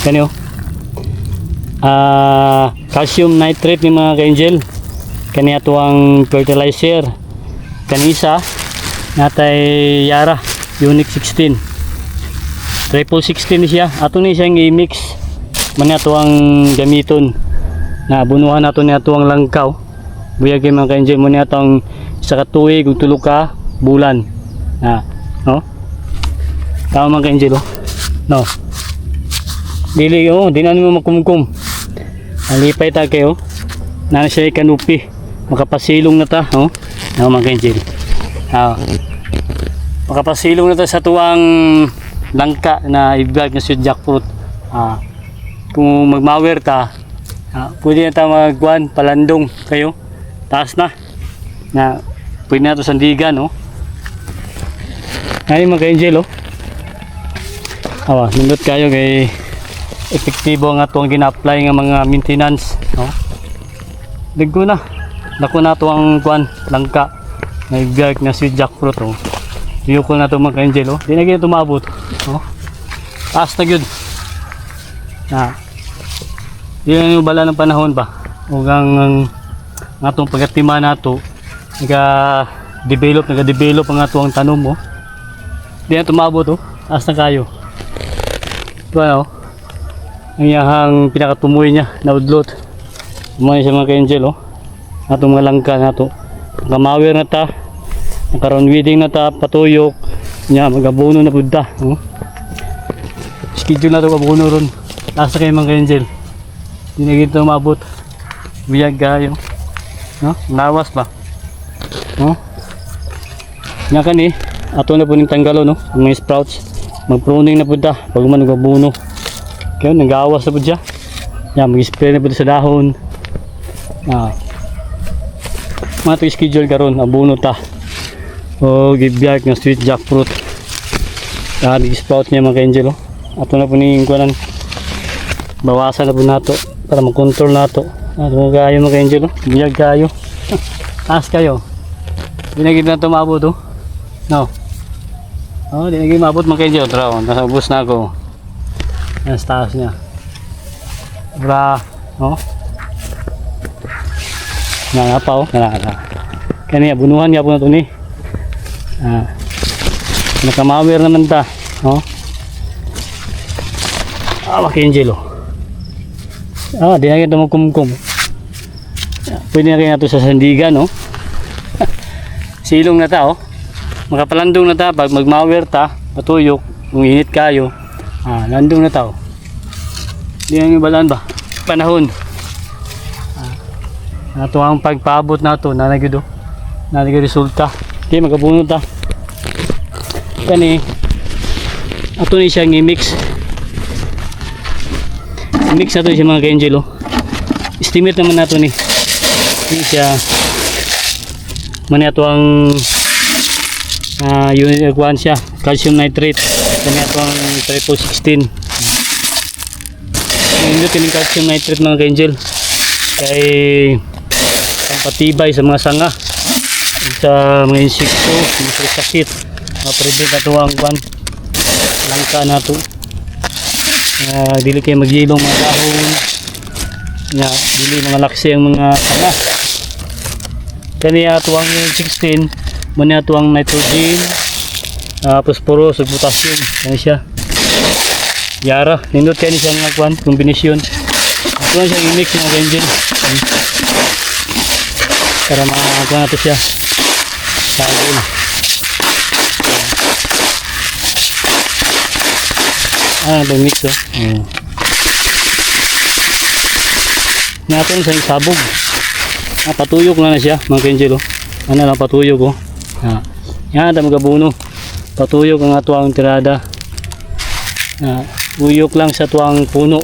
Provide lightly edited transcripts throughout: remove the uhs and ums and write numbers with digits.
Kanyo. Calcium nitrate ni mga ka-angel. Kani ato ang fertilizer. Kanisa natay Yara Unique 16. Triple 16 ni siya. Ato ni siyang i-mix. Man ato ang gamiton. Na bunuhan nato ni ato ang langkaw. Buyag kay mga ka-angel mo ni ato ang isa ka tuig ug tulo ka bulan. No? Tama mga ka-angel, oh. No. Dili, di na mo makumkum. Alipay ta kayo. Na siya kanupi. Makapasilong na ta, oh. No, mga ka-angel. Makapasilong na ta sa tuwang langka na i-vlog na si jackfruit. Kung magmawer ta, pwede na ta magkuhan, palandong kayo. Taas na. Pwede na ito sandigan, oh. Ngayon mga ka-angel, oh. Nindot kayo kay epektibo nga itong gina-apply nga mga maintenance, no? Digko na dako na ito ang kuan langka na i-vlog na si jackfruit, oh. Diyo ko na ito mga ka-angel, oh. Di na ganyan tumabot, oh. Taas na yun di na yung bala ng panahon ba o ang atong pagatima na ito nag-develop ang atong tanom, oh. Di na tumabot, oh. Taas na kayo. Ito, ano, ang iyahang pinakatumoy niya na udlot. Tumoy siya mga ka-angel, oh. Atong mga langka na ito. Nakamawer na ta, nakaroon weeding na ta, patuyok niya, magabuno na punta, oh. Schedule na ito kabuno ron. Taas na kayo mga ka-angel. Hindi na gito umabot. Biyag kayo, no? Nawas ba, no? Nga kan eh, ato na po ning tanggalo, no? Ang mga sprouts mag-pruning na po ta pag man nagabuno. Kaya nag-aawas na po siya. Yan, mag-spray na po sa dahon. Mga ito schedule karon, abuno ta o gibiyag ng sweet jackfruit. Nag-sprout niya mga ka-angel, oh. Ato na po ning kuanan, bawasan na po nato para mag-control nato. Ato kayo mga ka-angel, oh. Biyag kayo. Taas kayo. Binagid na ito maabot, oh. No. Di naging mabot mga ka-angel. Tara, nasa ubos na ako. Nasa taas niya. Bra, no? Nangapaw. Kaya bunuhan niya po na ito ni. Nakamawer naman ta. No? Mga ka-angel, oh. Di na kita magkumkum. Pwede na kayo na ito sa sandigan, no? Silong na ta, oh. Makapalandong na ta pag magmawer ta, patuyok, kung init kayo, landong na ta, oh. Di na yung balaan ba? Panahon. Nato ang pagpaabot na ito, nanagyo resulta. Okay, magabuno ta. Kani, ato na siyang i-mix. I-mix na ito siya mga ka-angel, oh. Estimate naman nato ni. Hindi siya, mani ato ang unit kuhan siya, calcium nitrate. Kanya ito ang triple 16. Hindi tining calcium nitrate mga ka-angel kay pampatibay sa mga sanga, sa mga insekto, mga sakit, ma-prevent na ito ang kuhan langka na ito. Dili kayo magyilong mga dahon, dili mga laksi ang mga sanga. Kanya ito ang unit 16. Muna ito ang nitrogen, phosphorus, potassium. Yan siya. Yara. Nindot kayo siya nga kuhan, kombinasyon. Ito na siya i-mix mga ka-angel. Para makakuha na ito siya. Sagol. Ito mix, oh. Natin sa sabog. Patuyok na siya mga ka-angel, oh. Ano lang patuyok, oh. Yan, ito magabuno. Patuyok ang atuang tirada. Uyok lang sa tuwang puno.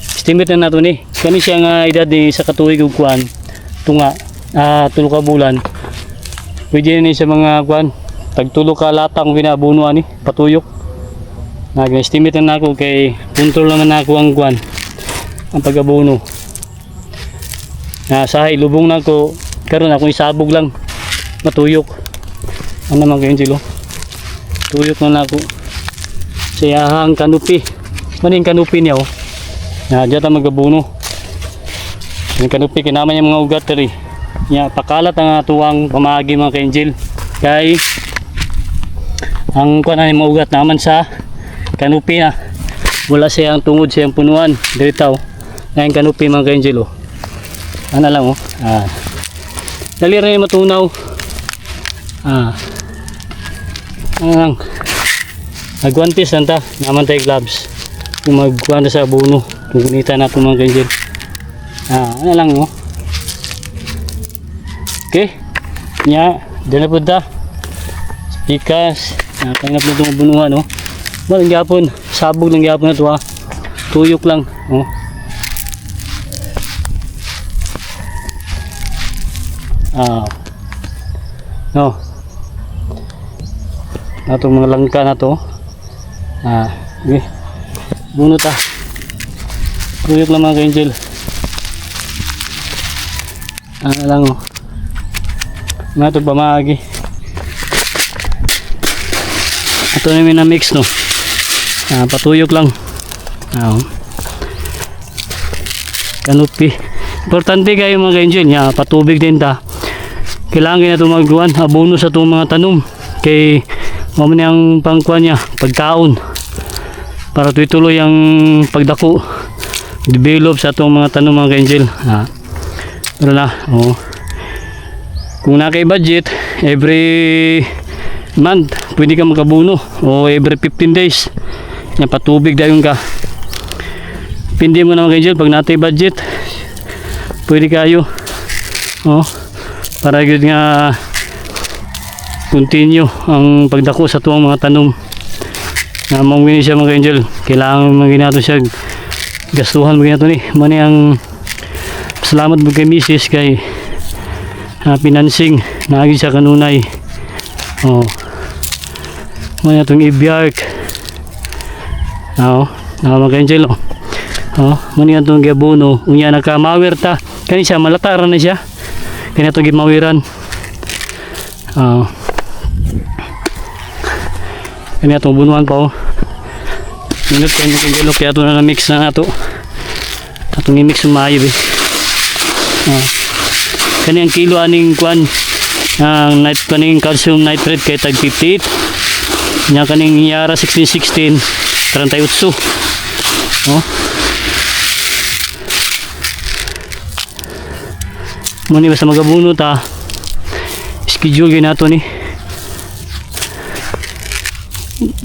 Estimate na nato ni. Kani siya nga edad ni sa katuig ug kuan. Tunga, tulo ka bulan. Pwede ni sa mga kuan. Tagtulo ka latang binabuno ani, patuyok. Nag-estimate na ako kay control naman ako ang kuan. Ang pagabuno. Sa ilubong na ko karon ako isabog lang. Matuyok. Ano naman kayo, Angelo? Tuyok na ako. Sayahang kanupi Maning kanupi niya oh. Diyan ta magabuno. Yung kanupi kinaman yung mga ugat tari. Nya pakalat ang tuwang pamagi mga ka-angel. Kay ang kuan ani mga ugat naman sa kanupi na. Wala siyang tungod siyang punuan. Diritaw. Na yung kanupi mga ka-angel oh. Ano lang oh. Dali rin matunaw. Ano lang. Nagwantis lang ta. Naman tayo gloves. Kung magkuhan sa buno. Kung kunita na ito mga ka-angel. Ano lang oh. Okay. Nya. Dala po ta. Pikas. Tanggap na itong bunuhan oh. Walang gyapon. Sabog lang gyapon na ito ha. Tuyok lang. Oh. No. Itong mga langka na to. Okay. Bunot ah. Tuyok lang mga ka-angel. Ano lang oh. Mga ito pamagi. Ito namin na mix no. Patuyok lang. Kanupi. Importante kayo mga ka-angel. Patubig din ta. Kailangan na ito magluan. Abono sa itong mga tanom. Kay mamani ang pangkuan niya. Pagkaon. Para tuloy ang pagdako. Develop sa itong mga tanom mga ka-angel. Pero na. Oh. Kung naka-budget. Every month. Pwede ka magabuno. O every 15 days. Yan, patubig dahil ka. Pindi mo na mga ka-angel. Pag naka-budget. Pwede kayo. Oh. Para yun nga continue ang pagdako sa tuwang mga tanom na mawin siya mga ka-angel. Kailangan maginato siya gastuhan maginato ni mani ang salamat mo kay misis kay financing naagin siya kanunay mani itong ibiark mga ka-angel mani itong gabuno unya nakamawir ta kani siya malataran na siya kaya ito gimawiran. Kaya itong bunuan pa oh. Minut kayo magkagalo kaya ito na mix na ito. Itong i-mix umayo eh. Kaya ang kilo aning kuan ang kaning calcium nitrate kay tag 58. Nya kaning Yara 1616 38. Muni basta magabuno ta schedule gina nato ni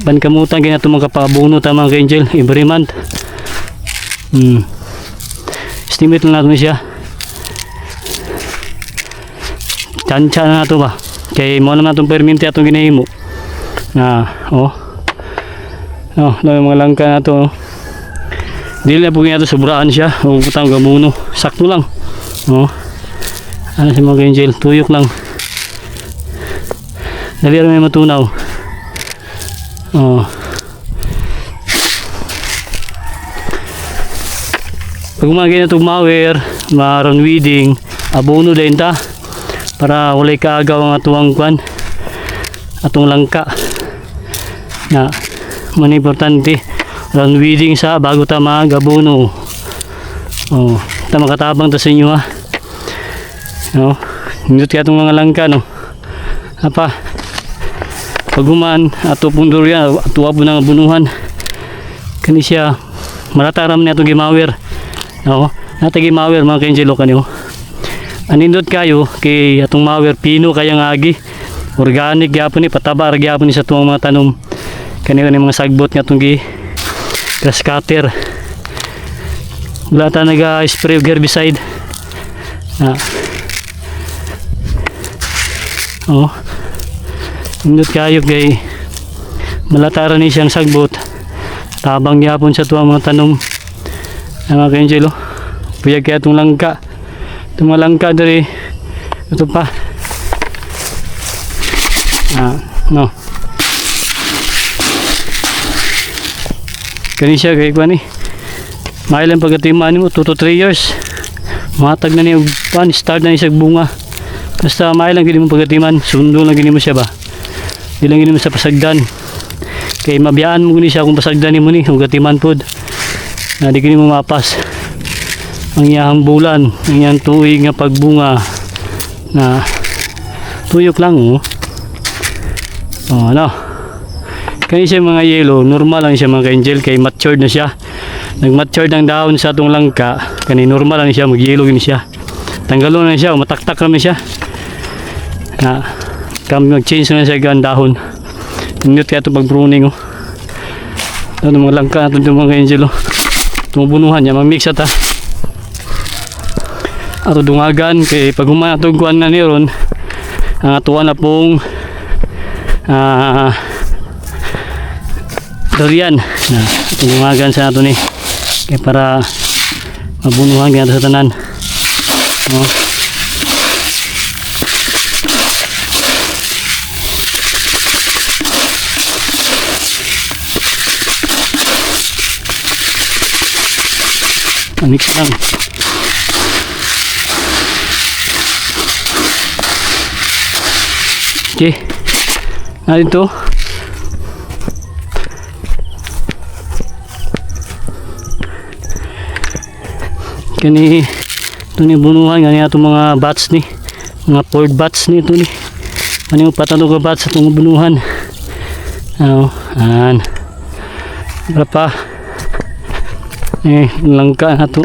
bankamutan gina nato magapabuno ta mga ka-angel every month estimate lang nato siya tansya na nato ba kay mo naman itong perminti atong ginahimo yung mga langka nato dili na po gina nato sobraan siya o putang gabuno sakto lang ano si mga ka-angel, tuyok lang. Dali rin may matunaw. Pag umagay na itong mawer, maroon weeding, abono din ta. Para walay kaagaw ang atuang kwan. Atong langka. Na, man importante. Round weeding sa bago ta mag-abono. Ta makatabang ta sa inyo ha. Nindot kaya itong mga langka pag uman ato pundur yan atuwa po ng bunuhan kani siya malataram niya itong gimawer nata gimawer mga ka-angel kanyo anindot kayo kay atong mawer pino kayang agi organic gyapon ni patabar gyapon ni sa tuwang mga tanom kanyo mga sagbot nga itong grass cutter wala ta nag-spray of herbicide indot kayo kay malataran ni siyang sagbot tabang yapon sa tuwang mga tanom mga ka-angel puyag kaya itong langka itong mga langka dari ito pa kani siya kay kuan mailan pagkatimaan mo 2 to 3 years matag na niya start na niya bunga. Basta may lang gini mo pagatiman, sundo lang gini mo siya ba. Di lang gini mo sa pasagdan. Kay mabiyaan mo gini siya kung pasagdan ni mo ni, kung gatiman pod. na di kini mapas ang iyang bulan, ang iyang tuig nga pagbunga na tuyok lang ano kani siya mga yellow, normal lang siya mga ka-angel kay matured na siya. Nag-matured ang dahon sa atong langka, kani normal lang siya, mag-yellow gini siya. Tanggalon na siya, mataktak naman siya. Na kami mag-change na siya ang dahon. Nindot kaya ito pag-pruning Ito mga langka natin ito mga ka-angel tumubunuhan niya, mag-mix ata. Ato dungagan kay pag humana itong kuhan na niron, ang atuan na pong durian na tumumagan sa nato ni kaya para mabunuhan ganito sa tanan mix lang. Okay, na dito kani ito ni bunuhan gani ato mga bats ni mga port bats ni ito ni ano yung patalo ka bats sa itong bunuhan berapa langka na ito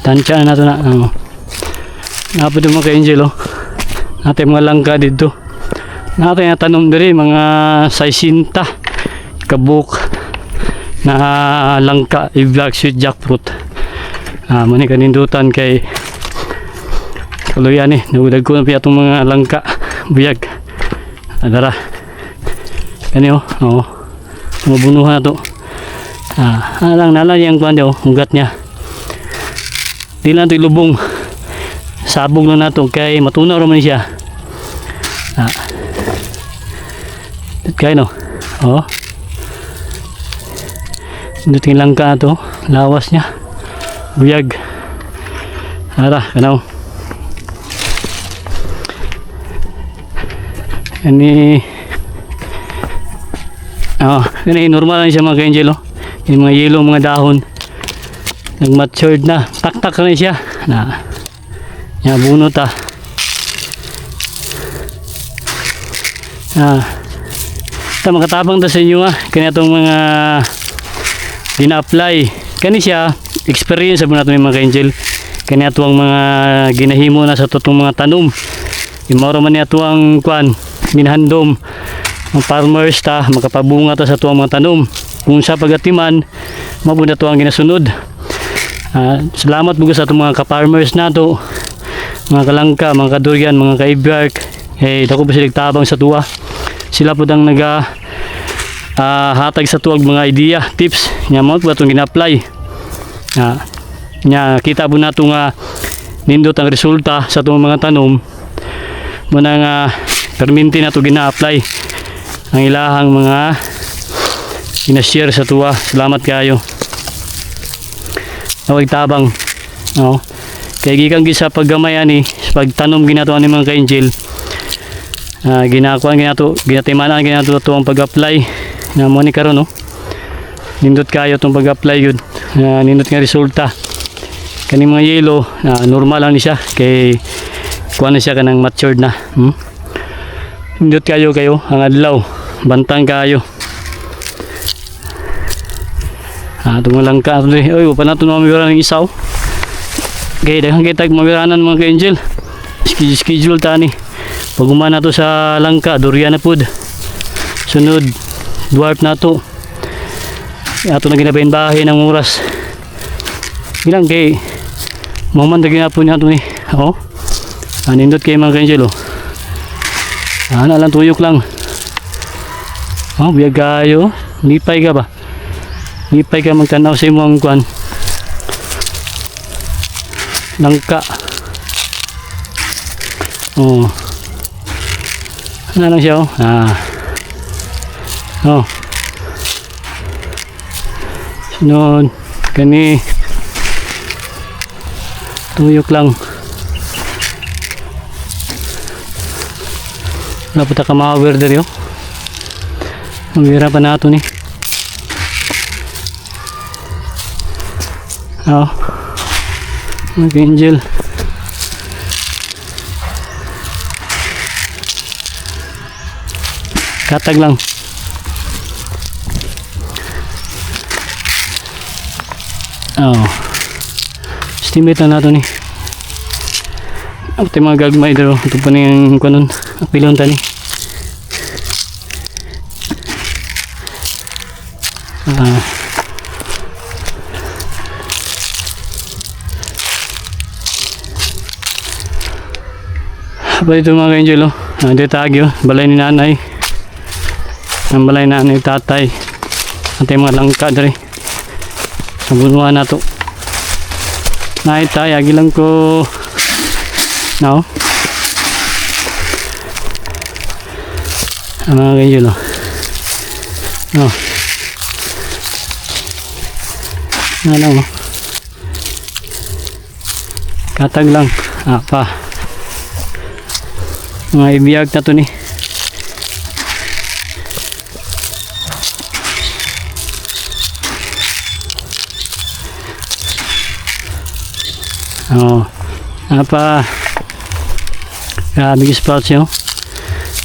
tansya na ito na napad yung mga ka-angel natin mga langka dito natin na tanom diri mga saisinta kabuk na langka i-black sweet jackfruit mani kanindutan kay kaluyan nagudag ko na piya itong mga langka buyag adara kani mabunuhan na ito nalang yung kuhan daw ugat niya di lang ito ilubong sabog na nato kay matunaw naman siya kaya duting lang ka ito lawas niya buyag kanaw ini normal lang siya mga ka-angel yung mga yellow mga dahon nag-matured na taktak na siya bunot ito makatabang ta sa inyo kanya itong mga gina-apply kani siya experience sabi natin mga ka-angel kanya itong mga ginahimo na sa itong mga tanom imoro man niya itong kwan minahandom ang farmers makapabunga ta sa itong mga tanom kung sa pagatiman mabunda ito ang ginasunod salamat bukas sa itong mga ka-farmers na ito mga kalangka, mga kadurian, mga kaibyark dako pa sila tabang sa tuwa sila po dang hatag sa tuwag mga idea, tips nya mo po itong gina-apply nya kita po na ito nindot ang resulta sa itong mga tanom muna nga perminti na ito gina-apply ang ilahang mga gina-share sa tuwa salamat kayo nawag tabang kaya gikan sa paggamay sa pagtanom ginatuan ni mga ka-angel ginatimanan ginato ito ang pag-apply na mo ni karon nindot kayo itong pag-apply yun nindot nga resulta kaning mga yellow normal lang ni siya kay kuha na siya kanang matured na nindot kayo ang adlaw bantang kayo itong lang ka oy pa nato na mabira ng isaw okay daghang kitag mabiranan mga ka-angel schedule tani pag umana to sa langka durian na pud sunod dwarf na to ato na ginabayin bahay ng oras bilang kay mamandagin na po niya ito nindot kayo mga ka-angel lang tuyok lang biyag kayo lipay ka ba lipay ka magtanaw sa imong kwan langka ano lang siya sunod kani tuyok lang Wala po ka mga welder yun. Mahirapan nato ni. Oo. Mag-angel. Katag lang. Oo. Estimate na nato ni. Ito yung mga gagmay dito. Ito pa na yung kanon. Ang pilon tani. Apa ito mga ka-angel, oh. Ito tagyo. Balay ni nanay. Ang balay ni nanay tatay. At yung mga langka dali. Nabunuhan na ito. Naitay. Agi lang ko. No? Ang mga ka-angel, oh. No. Ano, oh. Katag lang. Apa. Mga ibiyag na ito ni. Oo. Apa. Grabe sprouts yun.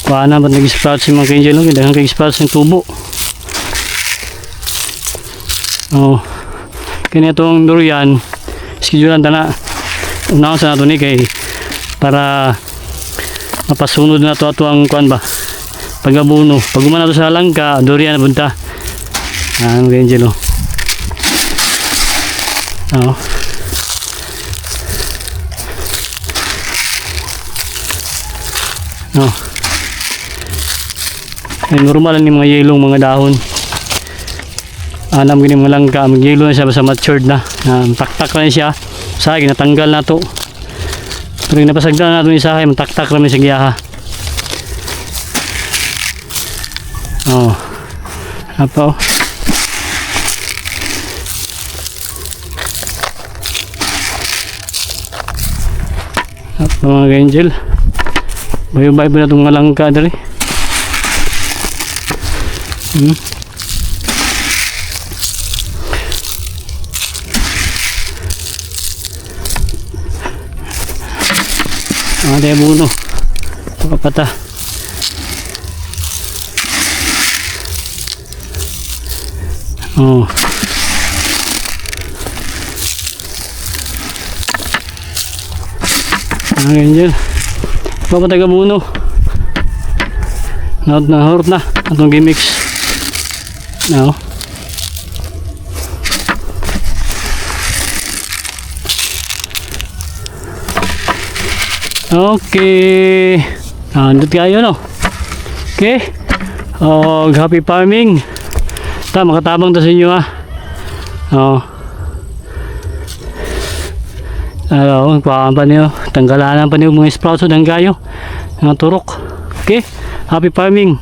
Kuha na ba't nag-sprouts yung mga ka-angel? Kailangan kag-sprouts yung tubo. Oo. Kaya itong durian, schedulean na unahan sa nato ni kay para mapasunod na to ato ang kuan ba pagabuno. Pag umana to sa langka, durian na punta. Ang angel, oh. Oo. Oh. Ay, normal ni mga yelong mga dahon. Anam gini mga langka, mag-yelo na siya sa matured na. Taktak na siya. Sahay, natanggal na to. Pero yung napasagdan na ito yung sahay, mataktak namin sa giyaha. Oh. Apo. Apo mga ka-angel. Bayo-bayo na itong mga langka dali. Ada buno. Pata. Oh. Ang angel. Papataga buno. Hurot na. Atong gimmicks. No. Okay. Andot kayo, no? Okay. Oh, happy farming. Ta, makatabang ta sa inyo, ha. Oh. Ano, kuhaan pa niyo. Tanggalan pa niyo mga sprouts o danggayo. Mga turok. Okay. Happy farming.